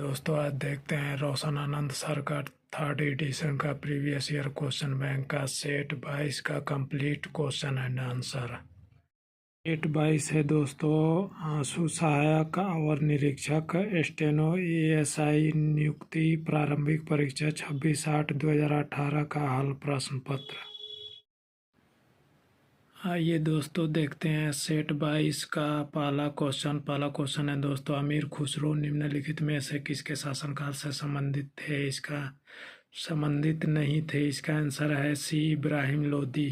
दोस्तों आज देखते हैं रोशन आनंद सर का थर्ड एडिशन का प्रीवियस ईयर क्वेश्चन बैंक का सेट 22 का complete question and answer. Set 22 है दोस्तों, आंसू सहायक और निरीक्षक स्टेनो एएसआई नियुक्ति प्रारंभिक परीक्षा 26/8/2018 का हल प्रश्न पत्र। आइए दोस्तों देखते हैं सेट 22 का पहला क्वेश्चन है दोस्तों, अमीर खुसरो निम्नलिखित में से किसके शासनकाल से संबंधित थे? संबंधित नहीं थे। इसका आंसर है सी इब्राहिम लोदी।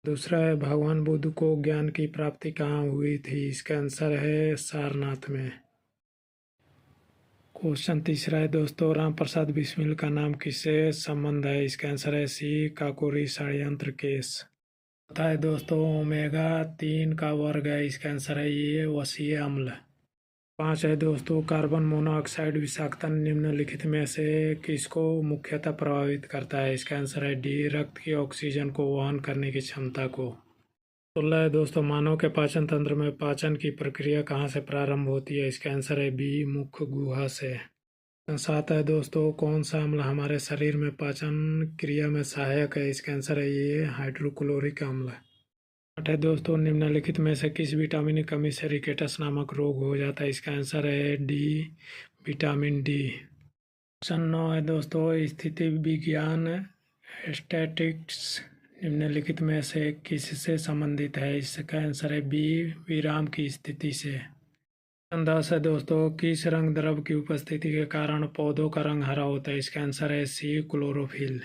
दूसरा है भगवान बुद्ध को ज्ञान की प्राप्ति कहाँ हुई थी? इसका आंसर है सारनाथ में। क्वेश्चन तीसरा है दोस्तों, राम प्रसाद बिस्मिल का नाम किससे संबंध है? इसका आंसर है सी काकोरी षड्यंत्र केस। होता है दोस्तों ओमेगा 3 का वर्ग है। इसका आंसर है ये वसीय अम्ल। 5 है दोस्तों, कार्बन मोनोऑक्साइड विषाक्तता निम्नलिखित में से किसको मुख्यतः प्रभावित करता है? इसका आंसर है डी रक्त की ऑक्सीजन को वहन करने की क्षमता को। 16 है दोस्तों, मानव के पाचन तंत्र में पाचन की प्रक्रिया कहाँ से प्रारंभ होती है? इसका आंसर है बी मुख्य गुहा से। 7 है दोस्तों, कौन सा अम्ल हमारे शरीर में पाचन क्रिया में सहायक है? इसका आंसर है ये हाइड्रोक्लोरिक अम्ल। 8 है दोस्तों, निम्नलिखित में से किस विटामिन की कमी से रिकेटस नामक रोग हो जाता है? इसका आंसर है डी विटामिन डी। क्वेश्चन 9 है दोस्तों, स्थिति विज्ञान स्टैटिक्स निम्नलिखित में से किससे संबंधित है? इसका आंसर है बी विराम की स्थिति से। 10 है दोस्तों, किस रंग द्रव की उपस्थिति के कारण पौधों का रंग हरा होता है? इसका आंसर है सी क्लोरोफिल।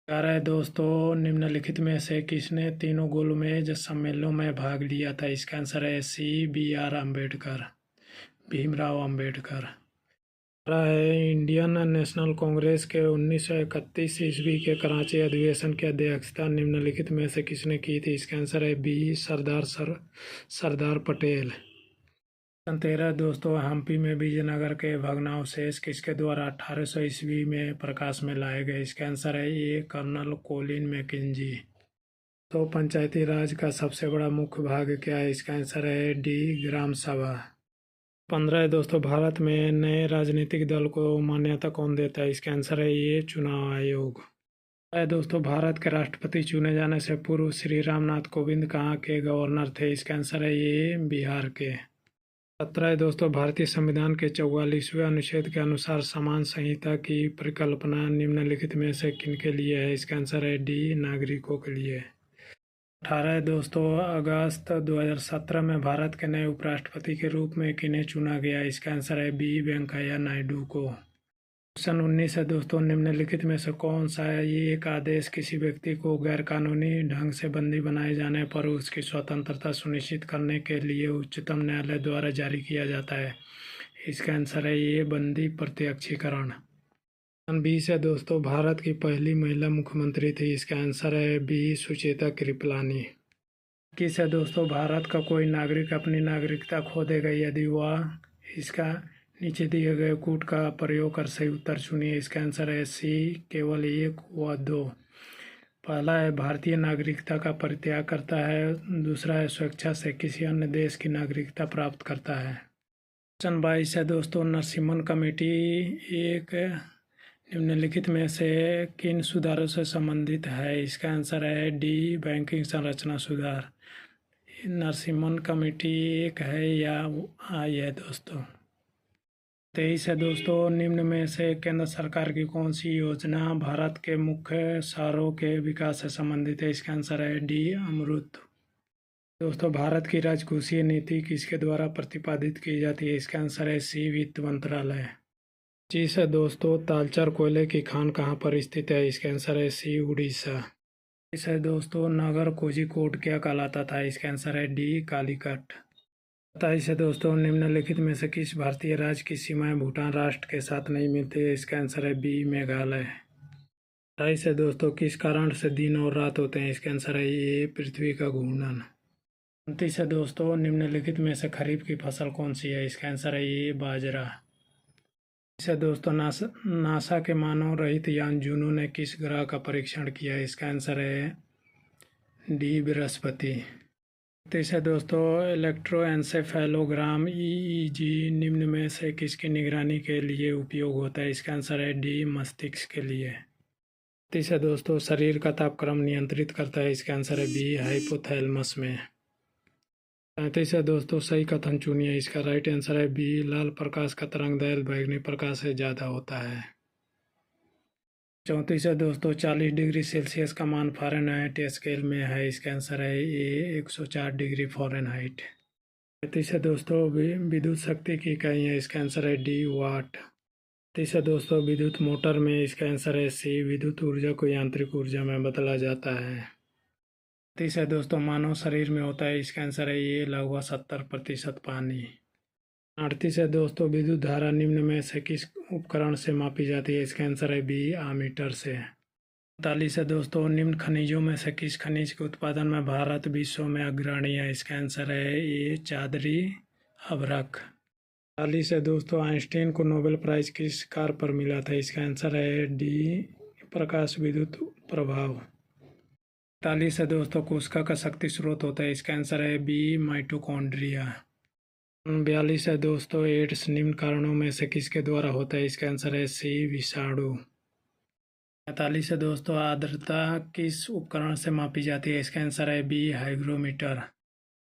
11 है दोस्तों, निम्नलिखित में से किसने तीनों गोलमेज सम्मेलनों में भाग लिया था? इसका आंसर है सी BR अम्बेडकर, भीमराव अम्बेडकर। 12 है, इंडियन नेशनल कांग्रेस के 1931 ईस्वी के कराची अधिवेशन की अध्यक्षता निम्नलिखित में से किसने की थी? इसका आंसर है बी सरदार पटेल। 13 दोस्तों, हम्पी में विजयनगर के भग्नावशेष किसके द्वारा 1800 ईस्वी में प्रकाश में लाए गए? इसका आंसर है ये कर्नल कोलिन मैकेंजी। तो पंचायती राज का सबसे बड़ा मुख्य भाग क्या है? इसका आंसर है डी ग्राम सभा। 15 है दोस्तों, भारत में नए राजनीतिक दल को मान्यता कौन देता है? इसका आंसर है ये चुनाव आयोग है दोस्तों। भारत के राष्ट्रपति चुने जाने से पूर्व श्री रामनाथ कोविंद कहाँ के गवर्नर थे? इसका आंसर है ये बिहार के। 17 है दोस्तों, भारतीय संविधान के 44वें अनुच्छेद के अनुसार समान संहिता की परिकल्पना निम्नलिखित में से किनके लिए है? इसका आंसर है डी नागरिकों के लिए। 18 है दोस्तों, अगस्त 2017 में भारत के नए उपराष्ट्रपति के रूप में किन्हें चुना गया? इसका आंसर है बी वेंकैया नायडू को। क्वेश्चन 19 है दोस्तों, निम्नलिखित में से कौन सा ये एक आदेश किसी व्यक्ति को गैरकानूनी ढंग से बंदी बनाए जाने पर उसकी स्वतंत्रता सुनिश्चित करने के लिए उच्चतम न्यायालय द्वारा जारी किया जाता है? इसका आंसर है ये बंदी प्रत्यक्षीकरण। 20 है दोस्तों, भारत की पहली महिला मुख्यमंत्री थी? इसका आंसर है बी सुचेता कृपलानी। 21 है दोस्तों, भारत का कोई नागरिक अपनी नागरिकता खो देगा यदि वह इसका नीचे दिए गए कूट का प्रयोग कर सही उत्तर चुनिए। इसका आंसर है सी केवल 1 व 2। पहला है भारतीय नागरिकता का परित्याग करता है, दूसरा है स्वेच्छा से किसी अन्य देश की नागरिकता प्राप्त करता है। क्वेश्चन 22 है दोस्तों, नरसिम्हन कमेटी एक निम्नलिखित में से किन सुधारों से संबंधित है? इसका आंसर है डी बैंकिंग संरचना सुधार। नरसिम्हन कमेटी एक है या आई है दोस्तों। 23 है दोस्तों, निम्न में से केंद्र सरकार की कौन सी योजना भारत के मुख्य शहरों के विकास से संबंधित है? इसका आंसर है डी अमृत। दोस्तों, भारत की राजकोषीय नीति किसके द्वारा प्रतिपादित की जाती है? इसका आंसर है सी वित्त मंत्रालय। 25 है दोस्तों, तालचर कोयले की खान कहाँ पर स्थित है? इसका आंसर है सी उड़ीसा। 26 है दोस्तों, नगर कोझिकोड क्या कहलाता था? इसका आंसर है डी कालीकट। 27 है दोस्तों, निम्नलिखित में से किस भारतीय राज्य की सीमाएं भूटान राष्ट्र के साथ नहीं मिलती है? इसका आंसर है बी मेघालय। 28 है दोस्तों, किस कारण से दिन और रात होते हैं? इसका आंसर है ये पृथ्वी का घूर्णन। 29 है दोस्तों, निम्नलिखित में से खरीफ की फसल कौन सी है? इसका आंसर है ये बाजरा। 30 है दोस्तों, नासा के मानव रहित यान जूनो ने किस ग्रह का परीक्षण किया है? इसका आंसर है डी बृहस्पति। तीसरा दोस्तों इलेक्ट्रोएन्सेफेलोग्राम ईईजी निम्न में से किसकी निगरानी के लिए उपयोग होता है? इसका आंसर है डी, मस्तिष्क के लिए। तीसरा दोस्तों शरीर का तापक्रम नियंत्रित करता है। इसका आंसर है बी, हाइपोथैलेमस में। तीसरा दोस्तों सही कथन चुनिए। इसका राइट आंसर है बी, लाल प्रकाश का तरंगदैर्घ्य बैंगनी प्रकाश से ज़्यादा होता है। 34 दोस्तों 40 डिग्री सेल्सियस का मान फ़ारेनहाइट स्केल में है। इसका आंसर है ए, 104 डिग्री फ़ारेनहाइट। 35 दोस्तों विद्युत शक्ति की इकाई है। इसका आंसर है डी, वाट। 30 दोस्तों विद्युत मोटर में। इसका आंसर है सी, विद्युत ऊर्जा को यांत्रिक ऊर्जा में बदला जाता है। 30 दोस्तों मानव शरीर में होता है। इसका आंसर है ये, लगभग 70% पानी। 38 दोस्तों विद्युत धारा निम्न में से किस उपकरण से मापी जाती है? इसका आंसर है बी, आमीटर से। 45 दोस्तों निम्न खनिजों में से किस खनिज के उत्पादन में भारत विश्व में अग्रणी है? इसका आंसर है ए, चादरी अभ्रक। 46 दोस्तों आइंस्टीन को नोबेल प्राइज किस कार्य पर मिला था? इसका आंसर है डी, प्रकाश विद्युत प्रभाव। 47 दोस्तों कोशिका का शक्ति स्रोत होता है। इसका आंसर है बी, माइटोकॉन्ड्रिया। 42 दोस्तों एड्स निम्न कारणों में से किसके द्वारा होता है? इसका आंसर है सी, विषाणु। 45 दोस्तों आर्द्रता किस उपकरण से मापी जाती है? इसका आंसर है बी, हाइग्रोमीटर।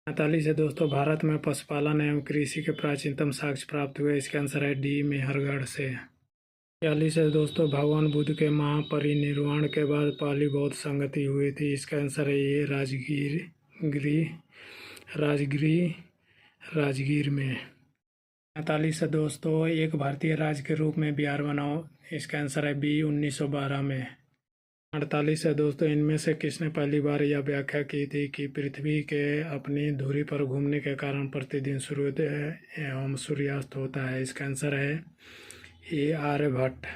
45 दोस्तों भारत में पशुपालन एवं कृषि के प्राचीनतम साक्ष्य प्राप्त हुए। इसका आंसर है डी, मेहरगढ़ से। 46 दोस्तों भगवान बुद्ध के महापरिनिर्वाण के बाद पहली बौद्ध संगति हुई थी। इसका आंसर है ये, राजगीर में। 45 दोस्तों एक भारतीय राज्य के रूप में बिहार बनाओ। इसका आंसर है बी, 1912 में। 48 दोस्तों इनमें से किसने पहली बार यह व्याख्या की थी कि पृथ्वी के अपनी धुरी पर घूमने के कारण प्रतिदिन सूर्योदय एवं सूर्यास्त होता है? इसका आंसर है ए, आर्यभट्ट।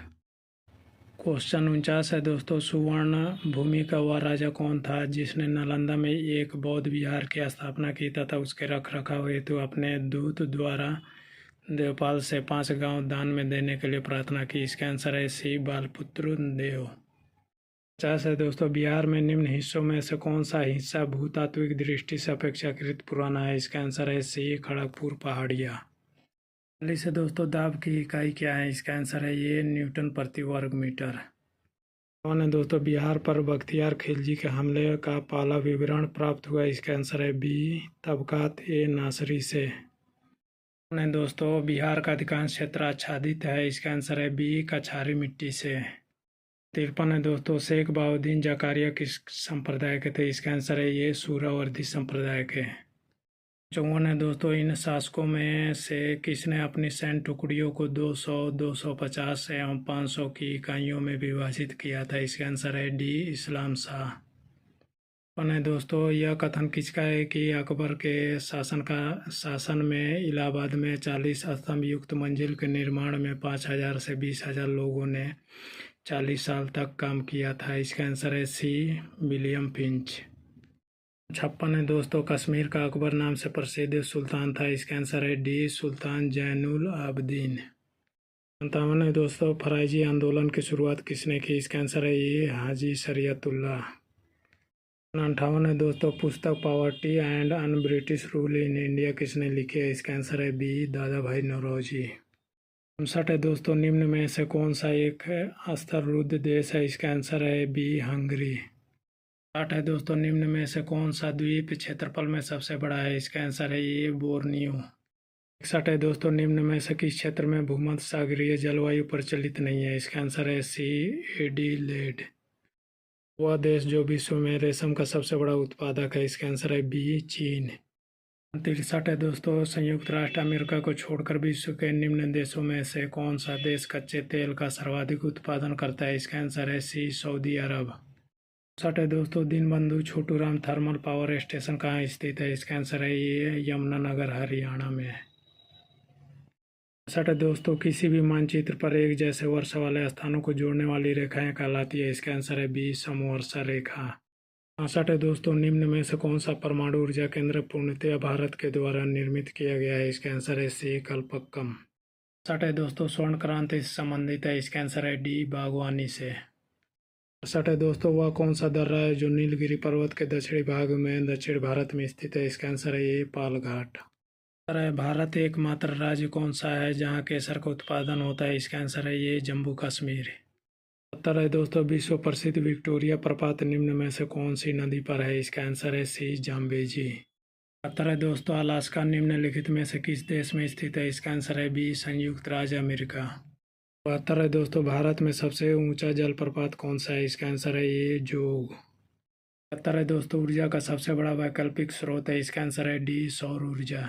क्वेश्चन 49 है दोस्तों सुवर्ण भूमि का वह राजा कौन था जिसने नालंदा में एक बौद्ध विहार की स्थापना की तथा उसके रख रखाव हेतु अपने दूत द्वारा देवपाल से 5 गांव दान में देने के लिए प्रार्थना की? इसका आंसर है सी, बालपुत्र देव। 50 है दोस्तों बिहार में निम्न हिस्सों में से कौन सा हिस्सा भूतात्विक दृष्टि से अपेक्षाकृत पुराना है? इसका आंसर है सी, खड़गपुर पहाड़िया। 40 है दोस्तों दाब की इकाई क्या है? इसका आंसर है ये, न्यूटन प्रति वर्ग मीटर। कौन है दोस्तों बिहार पर बख्तियार खिलजी के हमले का पहला विवरण प्राप्त हुआ? इसका आंसर है बी, तबकात ए नासरी से। कौन है दोस्तों बिहार का अधिकांश क्षेत्र आच्छादित है? इसका आंसर है बी, कछारी मिट्टी से। 53 है दोस्तों शेख बहाउद्दीन जकारिया किस संप्रदाय के थे? इसका आंसर है ये, सूरावर्दी संप्रदाय के। 54 है दोस्तों इन शासकों में से किसने अपनी सैन्य टुकड़ियों को 200, 250 एवं 500 की इकाइयों में विभाजित किया था? इसका आंसर है डी, इस्लाम शाह। कौन है दोस्तों यह कथन किसका है कि अकबर के शासन में इलाहाबाद में 40 स्तंभ युक्त मंजिल के निर्माण में 5,000 से 20,000 लोगों ने 40 साल तक काम किया था? इसका आंसर है सी, विलियम फिंच। 56 है दोस्तों कश्मीर का अकबर नाम से प्रसिद्ध सुल्तान था? इसका आंसर है डी, सुल्तान जैनुल आबदीन। 57 है दोस्तों फराइजी आंदोलन की शुरुआत किसने की? इसका आंसर है ये, हाजी शरीयतुल्लाह। 58 है दोस्तों पुस्तक poverty and un British rule in India किसने लिखी है? इसका आंसर है बी, दादा भाई नौरोजी। 59 है दोस्तों निम्न में से कौन सा एक स्तररुद्ध देश है? इसका आंसर है बी, हंगरी। 60 है दोस्तों निम्न में से कौन सा द्वीप क्षेत्रफल में सबसे बड़ा है? इसका आंसर है ये, बोर्नियो। 61 है दोस्तों निम्न में से किस क्षेत्र में भूमध्य सागरीय जलवायु प्रचलित नहीं है? इसका आंसर है सी, एडिलेड। वह देश जो विश्व में रेशम का सबसे बड़ा उत्पादक है? इसका आंसर है बी, चीन। 63 है दोस्तों संयुक्त राष्ट्र अमेरिका को छोड़कर विश्व के निम्न देशों में से कौन सा देश कच्चे तेल का सर्वाधिक उत्पादन करता है? इसका आंसर है सी, सऊदी अरब। 60 है दोस्तों Dinbandhu Chhotu Ram thermal power station कहाँ स्थित है? इसका आंसर है ये, यमुनानगर हरियाणा में। 60 है दोस्तों किसी भी मानचित्र पर एक जैसे वर्षा वाले स्थानों को जोड़ने वाली रेखाएं कहलाती है? इसका आंसर है बी, समवर्षा रेखा। 65 है दोस्तों निम्न में से कौन सा परमाणु ऊर्जा केंद्र पूर्णतया भारत के द्वारा निर्मित किया गया है? इसका आंसर है सी, कल्पक्कम। 60 है दोस्तों स्वर्ण क्रांति से संबंधित है? इसका आंसर है डी, बागवानी से। 68 है दोस्तों, वह कौन सा दर्रा है जो नीलगिरी पर्वत के दक्षिणी भाग में दक्षिण भारत में स्थित है? इसका आंसर है ये पालघाट। है भारत एकमात्र राज्य कौन सा है जहाँ केसर का उत्पादन होता है? इसका आंसर है ये जम्मू कश्मीर। 70 है दोस्तों, विश्व प्रसिद्ध विक्टोरिया प्रपात निम्न में से कौन सी नदी पर है? इसका आंसर है सी जाम्बेजी। 71 है दोस्तों, अलास्का निम्नलिखित में से किस देश में स्थित है? इसका आंसर है बी संयुक्त राज्य अमेरिका। 72 है दोस्तों, भारत में सबसे ऊंचा जलप्रपात कौन सा है? इसका आंसर है ये जोग। 73 है दोस्तों, ऊर्जा का सबसे बड़ा वैकल्पिक स्रोत है? इसका आंसर है डी सौर ऊर्जा।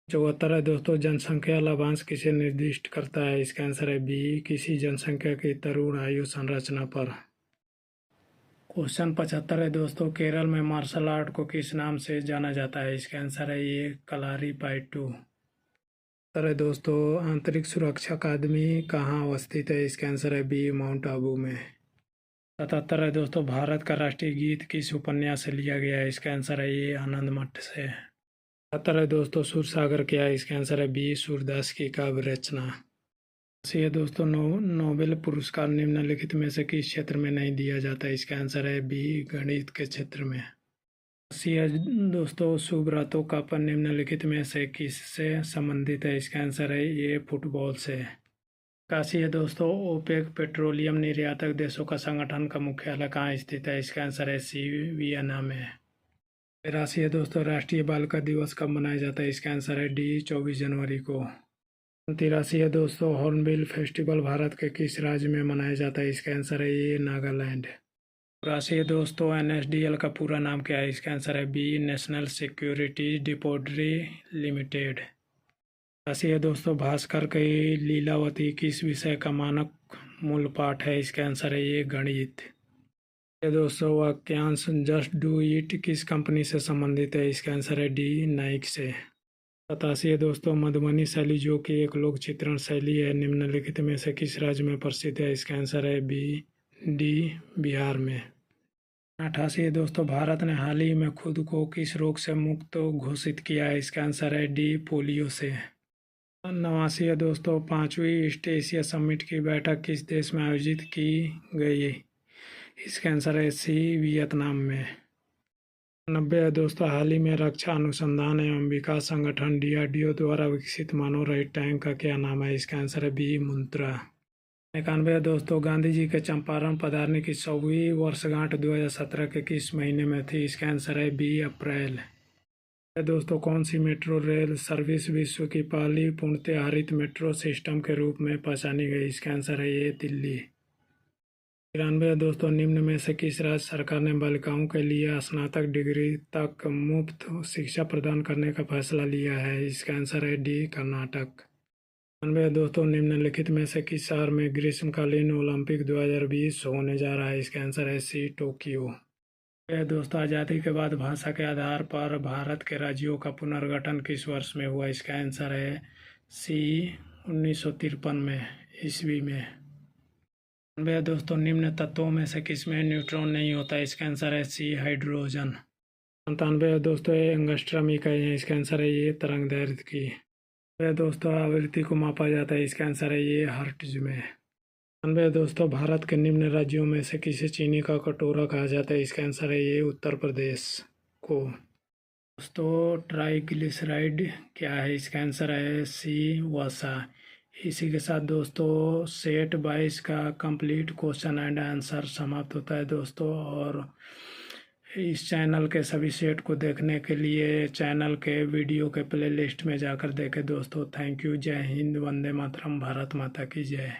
74 है दोस्तों, जनसंख्या लाभांश किसे निर्दिष्ट करता है? इसका आंसर है बी किसी जनसंख्या की तरुण आयु संरचना पर। क्वेश्चन 75 है दोस्तों, केरल में मार्शल आर्ट को किस नाम से जाना जाता है? इसका आंसर है ये कलारीपायट्टू। 77 है दोस्तों, आंतरिक सुरक्षा अकादमी कहाँ अवस्थित है? इसका आंसर है बी माउंट आबू में। 77 है दोस्तों, भारत का राष्ट्रीय गीत किस उपन्यास से लिया गया है? इसका आंसर है ये आनंद मठ से। 77 है दोस्तों, सूरसागर क्या है? इसका आंसर है बी सूरदास की काव्य रचना। 80 है दोस्तों, नोबेल पुरस्कार निम्नलिखित में से किस क्षेत्र में नहीं दिया जाता? इसका आंसर है बी गणित के क्षेत्र में। 80 है दोस्तों, सुब्रतो कप निम्नलिखित में से किससे संबंधित है? इसका आंसर है ये फुटबॉल से। 81 है दोस्तों, ओपेक पेट्रोलियम निर्यातक देशों का संगठन का मुख्यालय कहाँ स्थित है? इसका आंसर है सी वियना में। 83 है दोस्तों, राष्ट्रीय बालिका दिवस कब मनाया जाता है? इसका आंसर है डी 24 जनवरी को। 83 है दोस्तों, हॉर्नबिल फेस्टिवल भारत के किस राज्य में मनाया जाता है? इसका आंसर है ये नागालैंड। 84 है दोस्तों, NSDL का पूरा नाम क्या है? इसका आंसर है B national securities depository limited. 84 है दोस्तों, भास्कर की लीलावती किस विषय का मानक मूल पाठ है? इसका आंसर है ये गणित। दोस्तों, वाक्यांश जस्ट डू इट किस कंपनी से संबंधित है? इसका आंसर है डी नाइक से। 87 है दोस्तों, मधुबनी शैली जो कि एक लोक चित्रण शैली है निम्नलिखित में से किस राज्य में प्रसिद्ध है? इसका आंसर है बी डी बिहार में। 88 है दोस्तों, भारत ने हाल ही में खुद को किस रोग से मुक्त घोषित किया है? इसका आंसर है डी पोलियो से। 89 है दोस्तों, 5वीं ईस्ट एशिया समिट की बैठक किस देश में आयोजित की गई? इसका आंसर है सी वियतनाम में। 90 है दोस्तों, हाल ही में रक्षा अनुसंधान एवं विकास संगठन DRDO द्वारा विकसित मानव रहित टैंक का क्या नाम है? इसका आंसर है बी मुंत्रा। 91 है दोस्तों, गांधी जी के चंपारण पधारने की 100वीं वर्षगांठ 2017 के किस महीने में थी? इसका आंसर है बी अप्रैल। दोस्तों, कौन सी मेट्रो रेल सर्विस विश्व की पहली पूर्णतः हरित मेट्रो सिस्टम के रूप में पहचानी गई? इसका आंसर है ये दिल्ली। 93 है दोस्तों, निम्न में से किस राज्य सरकार ने बालिकाओं के लिए स्नातक डिग्री तक मुफ्त शिक्षा प्रदान करने का फैसला लिया है? इसका आंसर है डी कर्नाटक। 92 है दोस्तों, निम्नलिखित में से किस शहर में ग्रीष्मकालीन ओलंपिक 2020 होने जा रहा है? इसका आंसर है सी टोक्यो। दोस्तों, आज़ादी के बाद भाषा के आधार पर भारत के राज्यों का पुनर्गठन किस वर्ष में हुआ? इसका आंसर है सी 1953 में ईस्वी में। भैया दोस्तों, निम्न तत्वों में से किसमें न्यूट्रॉन नहीं होता? इसका आंसर है सी हाइड्रोजन। 97 दोस्तों, ये एंगस्ट्रम इकाई है। इसका आंसर है ये तरंग दैर्ध्य की। भैया दोस्तों, आवृत्ति को मापा जाता है। इसका आंसर है ये हर्ट्ज में। 98 दोस्तों, भारत के निम्न राज्यों में से किसे चीनी का कटोरा कहा जाता है? इसका आंसर है ये उत्तर प्रदेश को। दोस्तों, ट्राइग्लिसराइड क्या है? इसका आंसर है सी वसा। इसी के साथ दोस्तों सेट 22 का कंप्लीट क्वेश्चन एंड आंसर समाप्त होता है दोस्तों। और इस चैनल के सभी सेट को देखने के लिए चैनल के वीडियो के प्लेलिस्ट में जाकर देखें दोस्तों। Thank you. जय हिंद, वंदे मातरम, भारत माता की जय।